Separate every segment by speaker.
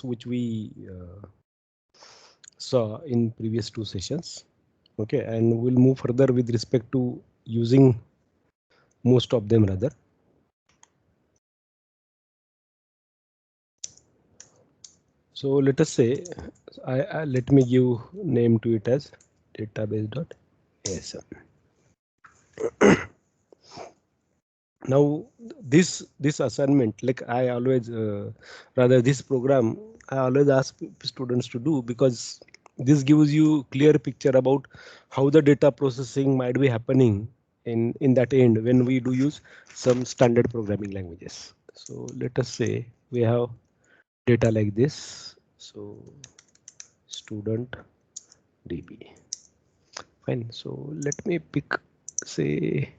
Speaker 1: which we saw in previous two sessions. Okay, and we'll move further with respect to using most of them rather. So let us say let me give name to it as database.asm. Now this assignment, like I always rather this program I always ask students to do, because this gives you clear picture about how the data processing might be happening in that end when we do use some standard programming languages. So let us say we have data like this. So student db. Fine. So let me pick, say,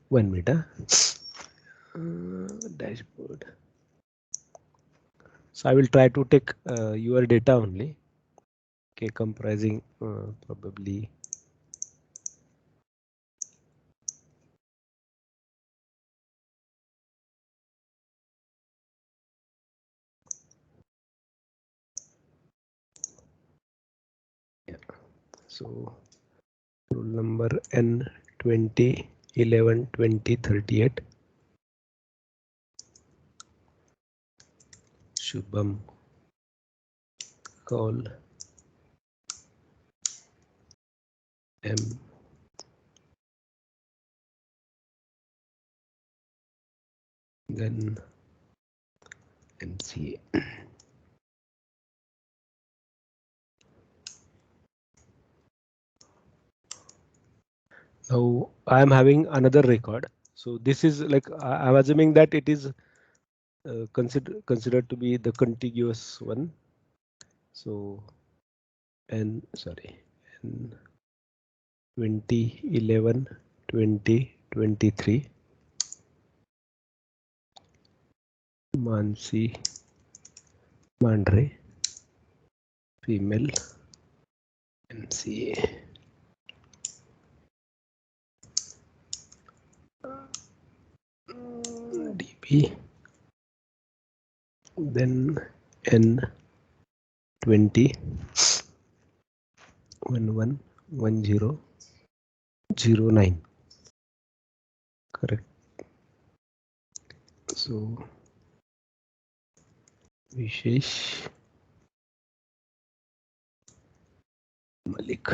Speaker 1: 1 meter dashboard. So I will try to take your data only. Okay, comprising probably yeah. So roll number N 20 11 20 38. Shubham call M then MCA. Now I am having another record. So this is like I'm assuming that it is considered to be the contiguous one. So N sorry N 20 11 20 23 Mansi Mandre female MCA. DB then N 20 11 10 09. Correct. So Vishesh Malik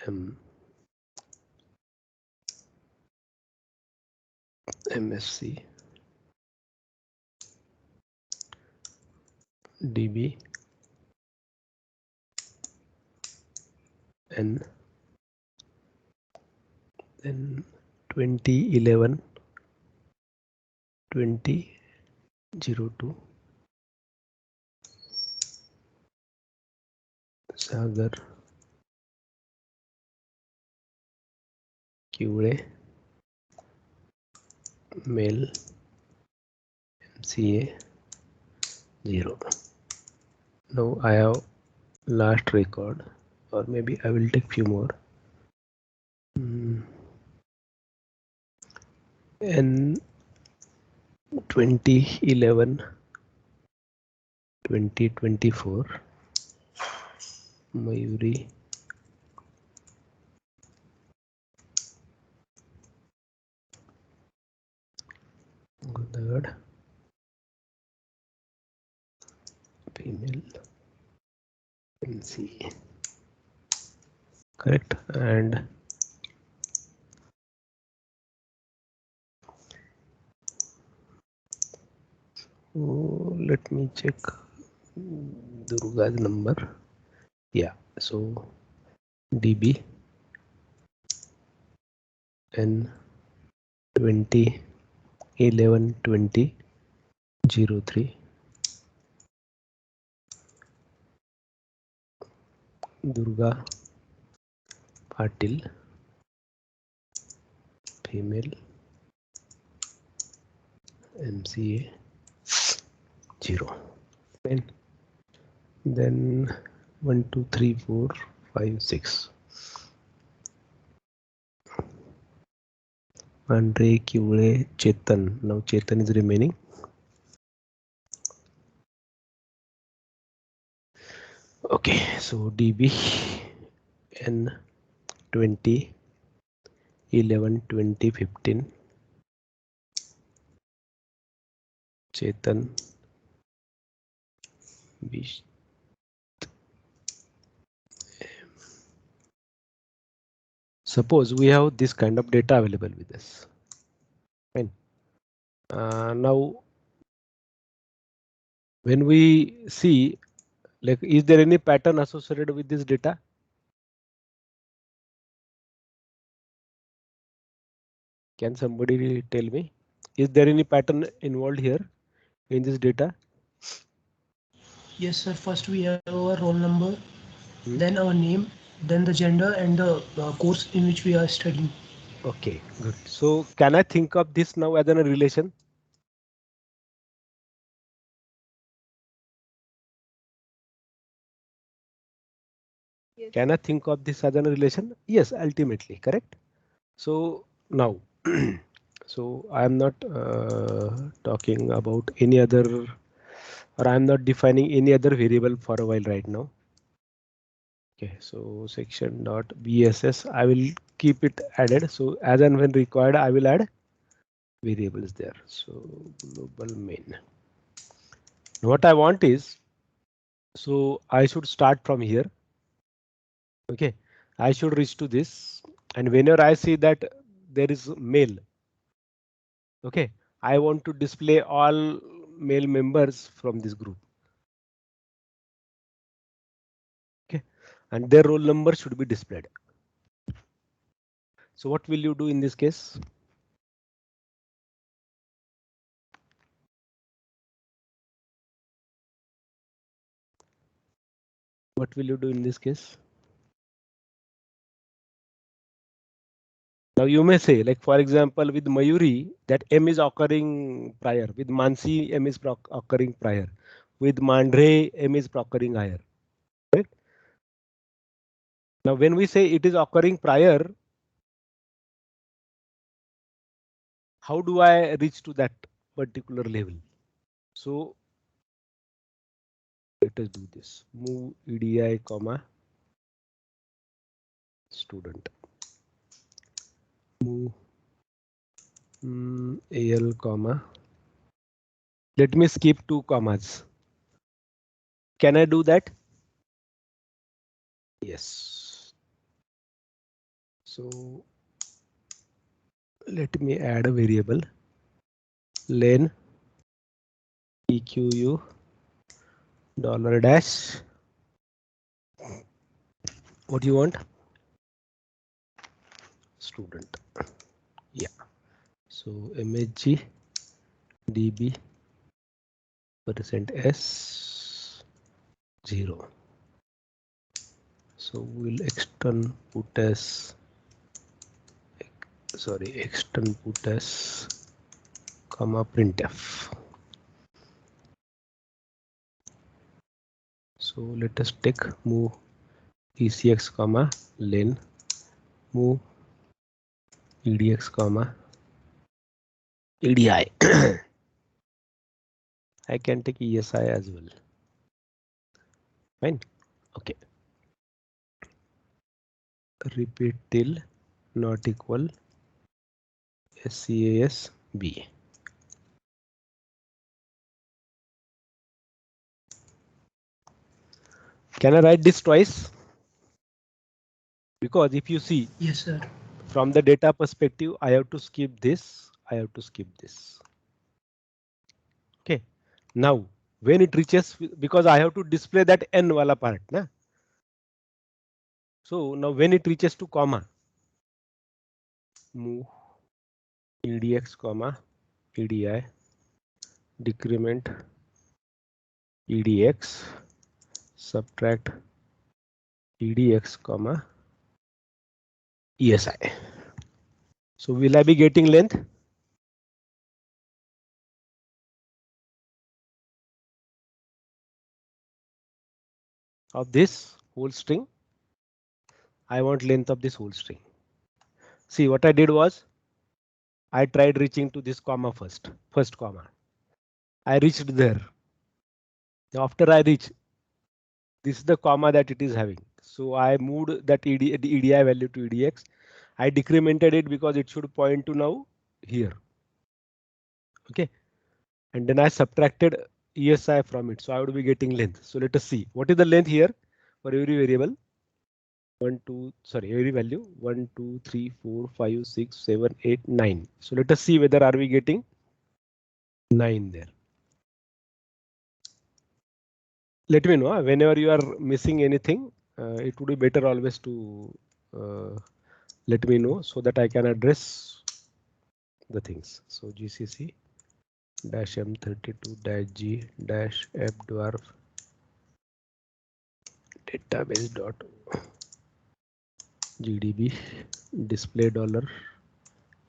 Speaker 1: M MSc DB N then 20 11 20 02 Sagar QA male MCA 0. Now I have last record, or maybe I will take few more. N 2011 2024 Mayuri Godad female NC. Correct. And let me check Durga's number. Yeah, so DB N 20 11 20 03 Durga Patil female MCA 0. Then 1 2 3 4 5 6 Andre, Kule, Chetan. Now Chetan is remaining. Okay, so DB N 20 11 20 15 Chetan Bish. Suppose we have this kind of data available with us. Fine. Now, when we see, like, is there any pattern associated with this data? Can somebody tell me? Is there any pattern involved here in this data?
Speaker 2: Yes, sir. First we have our roll number,
Speaker 1: Hmm?
Speaker 2: then our name, then the gender and the course in which we are studying.
Speaker 1: Okay, good. So can I think of this now as a relation?
Speaker 3: Yes.
Speaker 1: Can I think of this as a relation? Yes, ultimately, correct. So now, so I am not talking about any other, or I am not defining any other variable for a while right now. Okay, so section dot bss, I will keep it added. So as and when required, I will add variables there. So global main. What I want is, so I should start from here. Okay, I should reach to this, and whenever I see that there is male, okay, I want to display all male members from this group. Okay, and their roll number should be displayed. So what will you do in this case? What will you do in this case? Now you may say, like for example, with Mayuri, that M is occurring prior. With Mansi, M is occurring prior. With Mandre, M is occurring higher. Right? Now, when we say it is occurring prior, how do I reach to that particular level? So let us do this. Move edi, comma student. Move al, comma. Let me skip two commas. Can I do that? Yes. So let me add a variable len equ dollar dash. What do you want? Student. Yeah. So mhg db percent s 0. So we'll extern put as, sorry, extern put as comma printf. So let us take move ecx comma len, move edx comma edi. I can take esi as well. Fine. Okay. Repeat till not equal scas b. Can I write this twice? Because if you see,
Speaker 2: Yes, sir.
Speaker 1: from the data perspective, I have to skip this. I have to skip this. Okay. Now, when it reaches, because I have to display that n wala part, na? So now when it reaches to comma, move edx comma edi, decrement edx, subtract edx comma esi. So will I be getting length? Of this whole string? I want length of this whole string. See what I did was, I tried reaching to this comma first comma. I reached there. Now after I reach, this is the comma that it is having. So I moved that the EDI value to EDX. I decremented it because it should point to now here. Okay. And then I subtracted ESI from it. So I would be getting length. So let us see what is the length here for every variable. Every value 1, 2, 3, 4, 5, 6, 7, 8, 9. So let us see whether are we getting 9 there. Let me know whenever you are missing anything. It would be better always to let me know so that I can address the things. So GCC -m32-g -fdwarf database dot gdb display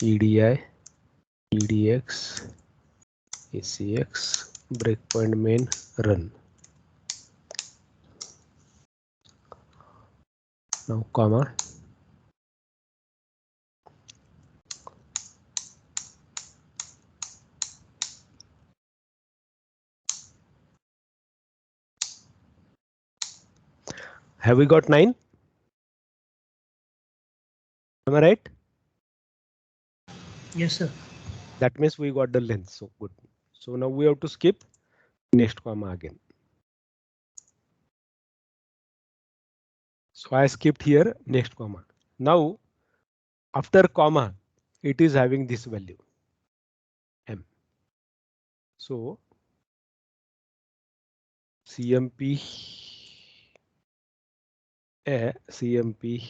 Speaker 1: $edi edx acx breakpoint main run. Now comma. Have we got 9? Am I right?
Speaker 2: Yes, sir.
Speaker 1: That means we got the length. So good. So now we have to skip next comma again. So I skipped here next comma. Now after comma, it is having this value m. So CMP CMP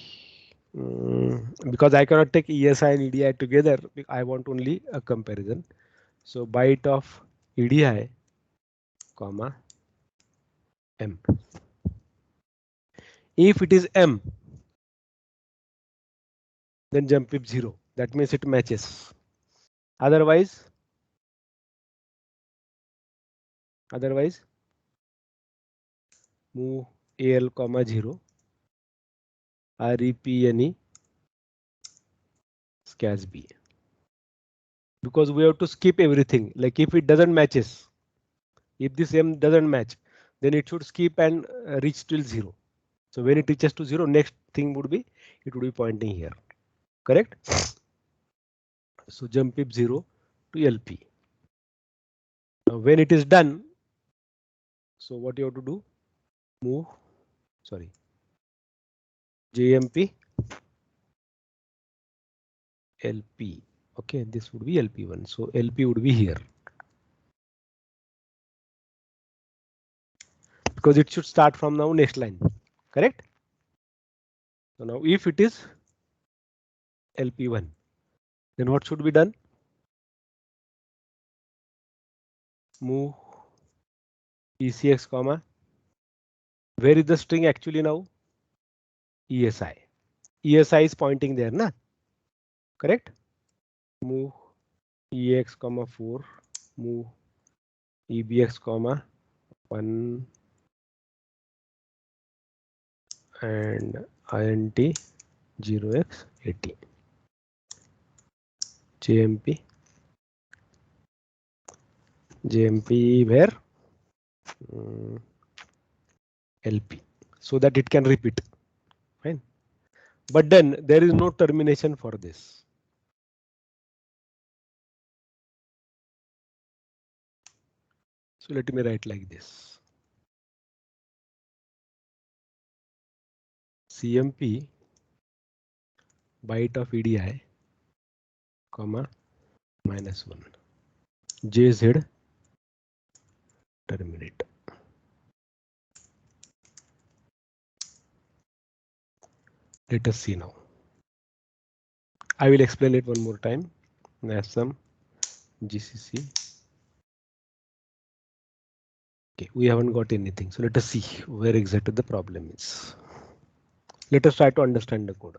Speaker 1: because I cannot take ESI and EDI together. I want only a comparison. So byte of EDI comma m. If it is m, then jump pip 0. That means it matches. Otherwise move al comma 0 repne scas b, because we have to skip everything. Like if it doesn't matches, if this m doesn't match, then it should skip and reach till 0. So when it reaches to 0, next thing would be it would be pointing here. Correct? So jump pip 0 to LP. Now when it is done, so what you have to do? Move, JMP LP. Okay, this would be LP1. So LP would be here because it should start from now next line. Correct? So now if it is LP1, then what should be done? Move ECX comma. Where is the string actually now? ESI. ESI is pointing there, na? Correct? Move EX comma 4. Move EBX comma 1 and INT 0x80. JMP where? LP, so that it can repeat. Fine. But then there is no termination for this. So let me write like this. CMP byte of EDI comma -1 JZ terminate. Let us see now. I will explain it one more time. Some GCC. Okay, we haven't got anything. So let us see where exactly the problem is. Let us try to understand the code.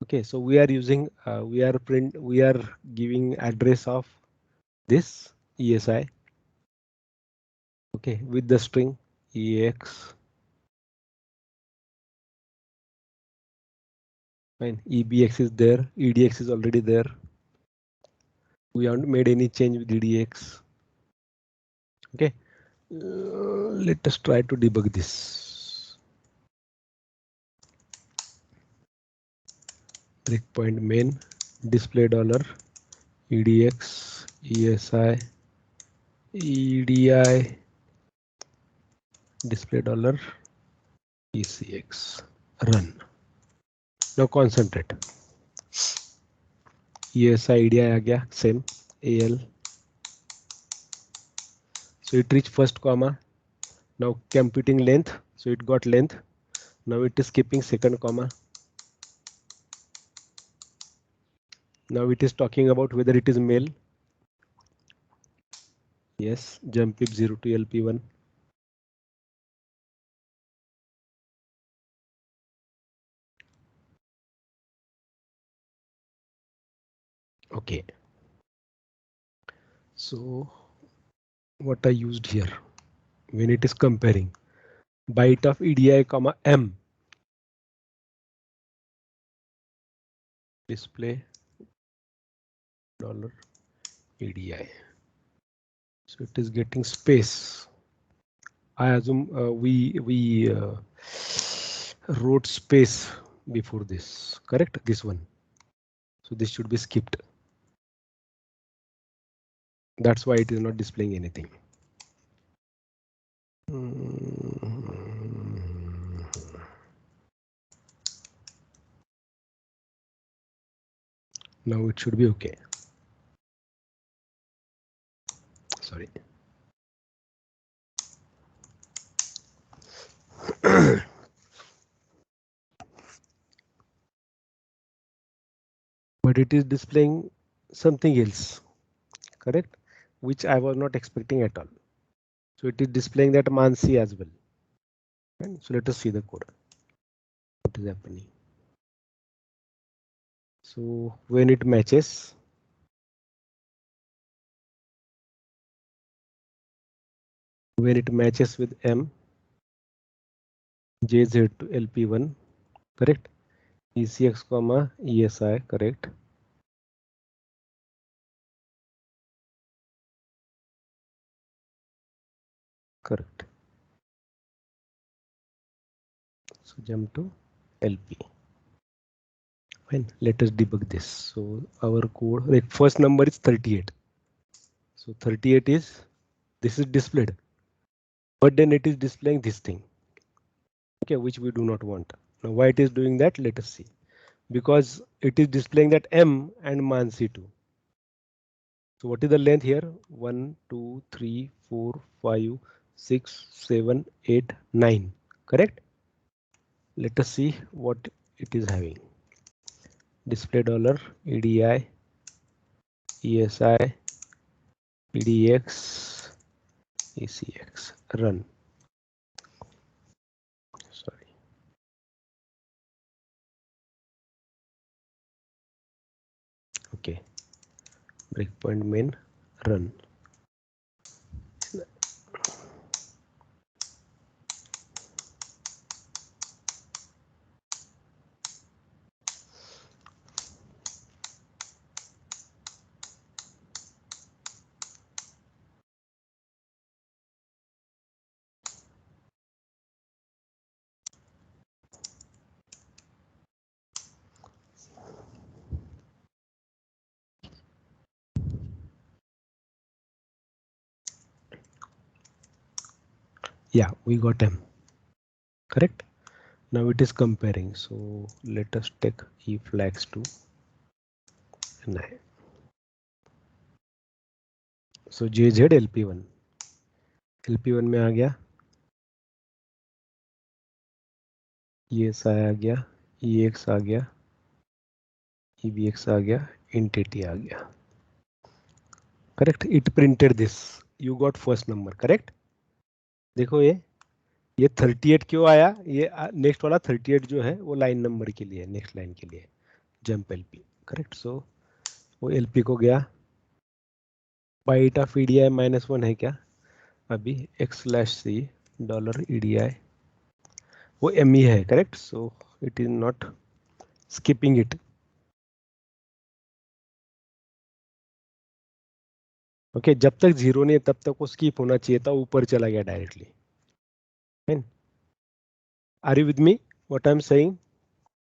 Speaker 1: Okay, so we are using we are giving address of this ESI. Okay, with the string EX. Fine, EBX is there, EDX is already there. We haven't made any change with DDX. Okay, let us try to debug this. Breakpoint main display dollar EDX ESI EDI display dollar ECX run. Now concentrate. ESI EDI आ गया same AL. So it reached first comma. Now computing length. So it got length. Now it is skipping second comma. Now it is talking about whether it is male. Yes, jump pip 0 to LP1. Okay. So what I used here when it is comparing byte of EDI comma M display dollar EDI. So it is getting space. I assume we wrote space before this, correct? This one. So this should be skipped. That's why it is not displaying anything. Now it should be okay. Sorry. But it is displaying something else, correct? Which I was not expecting at all. So it is displaying that Mansi as well. Right? So let us see the code. What is happening? So when it matches, with M, JZ to LP1, correct? ECX comma ESI, correct? Correct. So jump to LP. Fine. Let us debug this. So our code, like first number is 38. So 38 is, this is displayed, but then it is displaying this thing. Okay, which we do not want. Now why it is doing that? Let us see. Because it is displaying that M and Mansi too. So what is the length here? 1, 2, 3, 4, 5, 6, 7, 8, 9. Correct? Let us see what it is having. Display dollar EDI, ESI, EDX, ECX, run. Sorry. Okay. Breakpoint main, run. Yeah, we got M. Correct? Now it is comparing. So let us take E flags to NI. So JZ LP1. LP1 में आ गया, ESI आ गया, EX आ गया, EBX आ गया, INT आ गया. Correct? It printed this. You got first number. Correct? देखो ये 38 क्यों आया? ये नेक्स्ट वाला 38 जो है वो लाइन नंबर के लिए, नेक्स्ट लाइन के लिए. Jump LP. करेक्ट? सो वो LP को गया. बाइट ऑफ EDI -1 है क्या? अभी x/c डॉलर EDI वो ME है. Correct? So it is not skipping it. Okay, जब तक जीरो नहीं है तब तक वो स्किप होना चाहिए था, ऊपर चला गया directly. Are you with me what I am saying?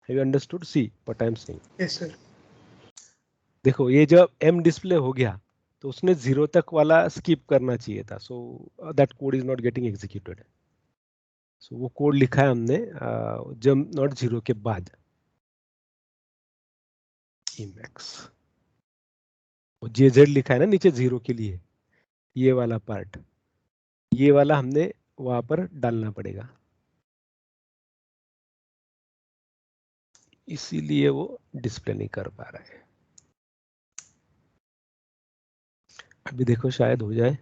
Speaker 1: Have you understood? See what I am saying.
Speaker 2: Yes, sir.
Speaker 1: देखो ये जब एम डिस्प्ले हो गया तो उसने जीरो तक वाला स्किप करना चाहिए था, so that code is not getting executed. So वो कोड लिखा है हमने जब नॉट जीरो के बाद इमैक्स, जेजेड लिखा है ना नीचे जीरो के लिए, ये वाला पार्ट, ये वाला हमने वहां पर डालना पड़ेगा, इसीलिए वो डिस्प्ले नहीं कर पा रहा है। अभी देखो शायद हो जाए।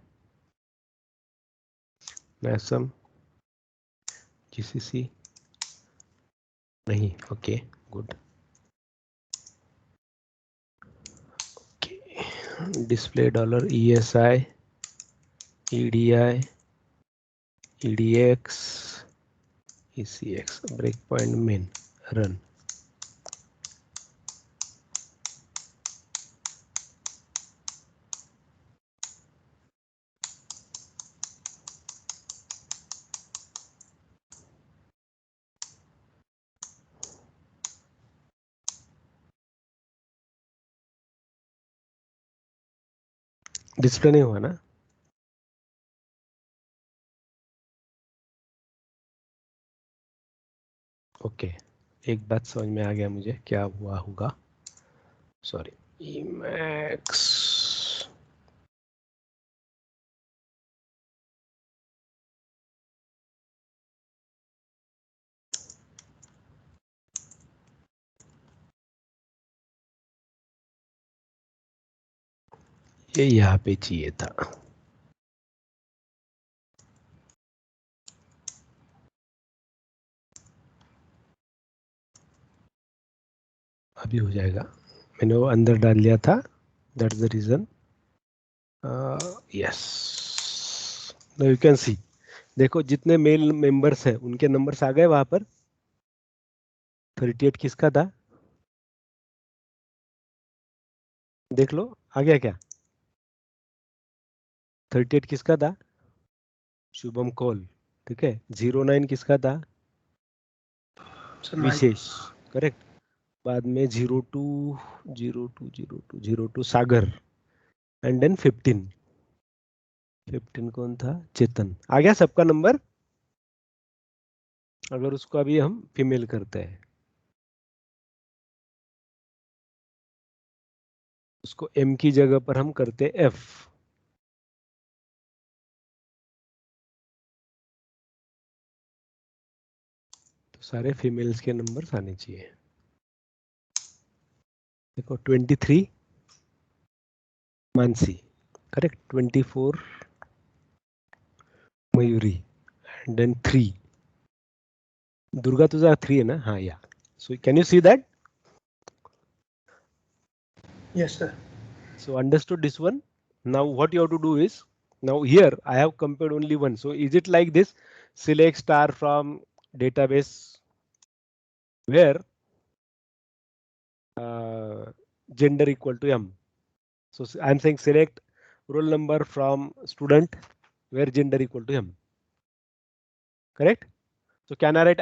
Speaker 1: मैसम जीसीसी नहीं, okay good. Display dollar ESI EDI EDX ECX break point main run. Display नहीं हुआ ना? ओके, एक बात समझ में आ गया मुझे क्या हुआ होगा। सॉरी, Emacs ये यहाँ पे चाहिए था। अभी हो जाएगा, मैंने वो अंदर डाल लिया था, that's the reason. Yes, now you can see. देखो जितने मेल मेंबर्स हैं उनके नंबर्स आ गए वहां पर। 38 किसका था देख लो, आ गया क्या? 38 किसका था? शुभम कौल, ठीक है। 09 किसका था?
Speaker 2: Sir, my
Speaker 1: Vishesh, correct. बाद में 02 सागर, एंड देन 15 कौन था? चेतन। आ गया सबका नंबर। अगर उसको अभी हम फीमेल करते हैं, उसको M की जगह पर हम करते हैं F, तो सारे फीमेल्स के नंबर आने चाहिए। देखो 23 Mansi, correct. 24 Mayuri, and then 3 Durga. तुझा 3 है ना? हाँ, yeah. So can you see that?
Speaker 2: yes, sir.
Speaker 1: So understood this one. Now what you have to do is, now here I have compared only one. So is it like this? Select star from database where gender equal to M. So I'm saying select roll number from student where gender equal to M. Correct? So can I write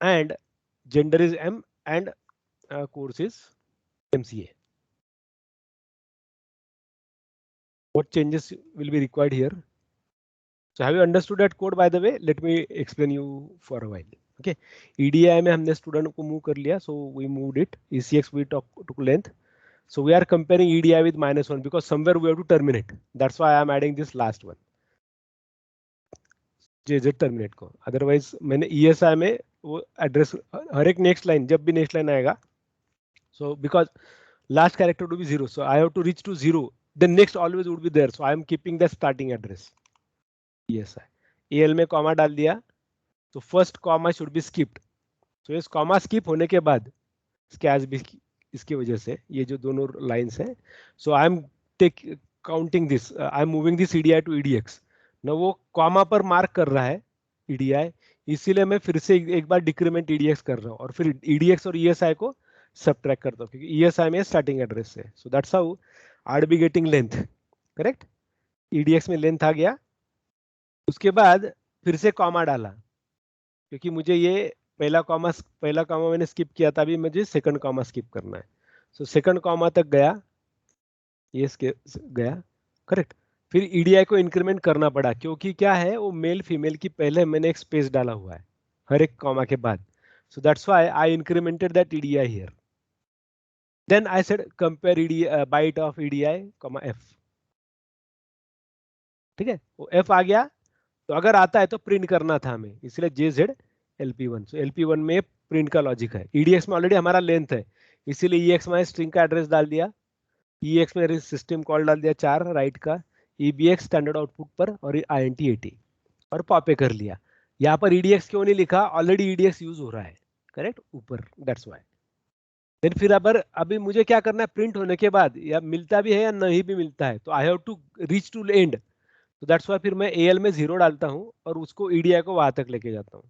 Speaker 1: and gender is M and course is MCA. What changes will be required here? So have you understood that code? By the way, let me explain you for a while. Okay, EDI में हमने student को move कर लिया, so we moved it. ECX we took length. So we are comparing EDI with -1 because somewhere we have to terminate. That's why I am adding this last one. JZ terminate को. Otherwise मैंने ESI में वो address हर एक next line जब भी next line आएगा. So because last character to be 0, so I have to reach to 0. Then next always would be there. So I am keeping the starting address. ESI. AL में comma डाल दिया, तो first comma should be skipped. तो इस comma skip होने के बाद sketch भी इसकी वजह से ये जो दोनों लाइंस हैं, so I am take counting this, I am moving this EDI to EDX ना, वो कॉमा पर मार्क कर रहा है EDI, इसीलिए मैं फिर से एक बार डिक्रीमेंट EDX कर रहा हूँ और फिर EDX और ESI को सब्ट्रैक्ट करता हूँ क्योंकि ESI में स्टार्टिंग एड्रेस से. So that's how I'd be getting length. Correct. EDX में लेंथ आ गया. उसके बाद फिर से कॉमा डाला क्योंकि मुझे ये पहला कॉमा मैंने स्किप किया था, अभी मुझे सेकंड कॉमा स्किप करना है. सो सेकंड कॉमा तक गया, ये गया. करेक्ट. फिर EDI को इंक्रीमेंट करना पड़ा क्योंकि क्या है, वो मेल फीमेल की पहले मैंने एक स्पेस डाला हुआ है हर एक कॉमा के बाद. So that's why I incremented that EDI here. Then I said compare EDI byte of EDI, F. ठीक है, वो F आ गया. तो अगर आता है तो प्रिंट करना था हमें, इसलिए JZ LP1. सो LP1 में प्रिंट का लॉजिक है. EDX में ऑलरेडी हमारा लेंथ है, इसीलिए EX में स्ट्रिंग का एड्रेस डाल दिया. EX में सिस्टम कॉल डाल दिया 4 राइट का, EBX स्टैंडर्ड आउटपुट पर और INT 80 और पॉपे कर लिया. यहाँ पर EDX क्यों नहीं लिखा, ऑलरेडी EDX यूज हो रहा है. करेक्ट, ऊपर. That's why. देन फिर अभी मुझे क्या करना है, प्रिंट होने के बाद या मिलता भी है या नहीं भी मिलता है तो I have to reach to end. तो दैट्स व्हाई फिर मैं AL में 0 डालता हूँ और उसको EDI को वहां तक लेके जाता हूँ.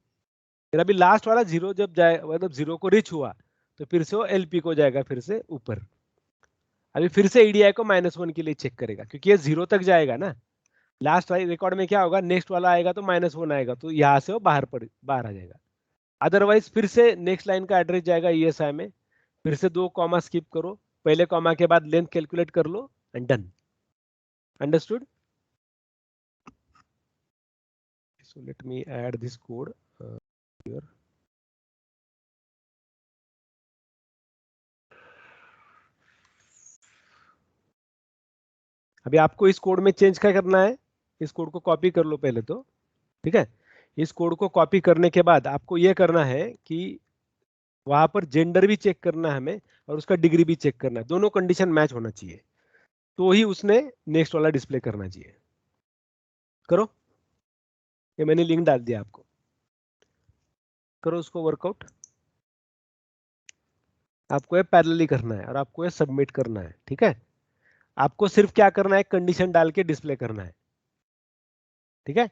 Speaker 1: फिर अभी लास्ट वाला 0 जब जाए, मतलब 0 को रीच हुआ तो फिर से वो LP को जाएगा फिर से ऊपर. अभी फिर से EDI को -1 के लिए चेक करेगा क्योंकि ये 0 तक जाएगा ना. लास्ट वाले रिकॉर्ड में क्या होगा, नेक्स्ट वाला आएगा तो -1 आएगा, तो यहाँ से वो बाहर आ जाएगा. अदरवाइज फिर से नेक्स्ट लाइन का एड्रेस जाएगा ESI में, फिर से 2 कॉमा स्किप करो, पहले कॉमा के बाद लेंथ कैलकुलेट कर लो and done. Understood? So let me add this code here. अभी आपको इस कोड में चेंज क्या करना है, इस कोड को कॉपी कर लो पहले तो. ठीक है, इस कोड को कॉपी करने के बाद आपको यह करना है कि वहां पर जेंडर भी चेक करना है हमें और उसका डिग्री भी चेक करना है. दोनों कंडीशन मैच होना चाहिए तो ही उसने नेक्स्ट वाला डिस्प्ले करना चाहिए. करो, ये मैंने लिंक डाल दिया आपको, करो उसको वर्कआउट. आपको ये पैरेलली करना है और आपको ये सबमिट करना है. ठीक है, आपको सिर्फ क्या करना है, कंडीशन डाल के डिस्प्ले करना है. ठीक है,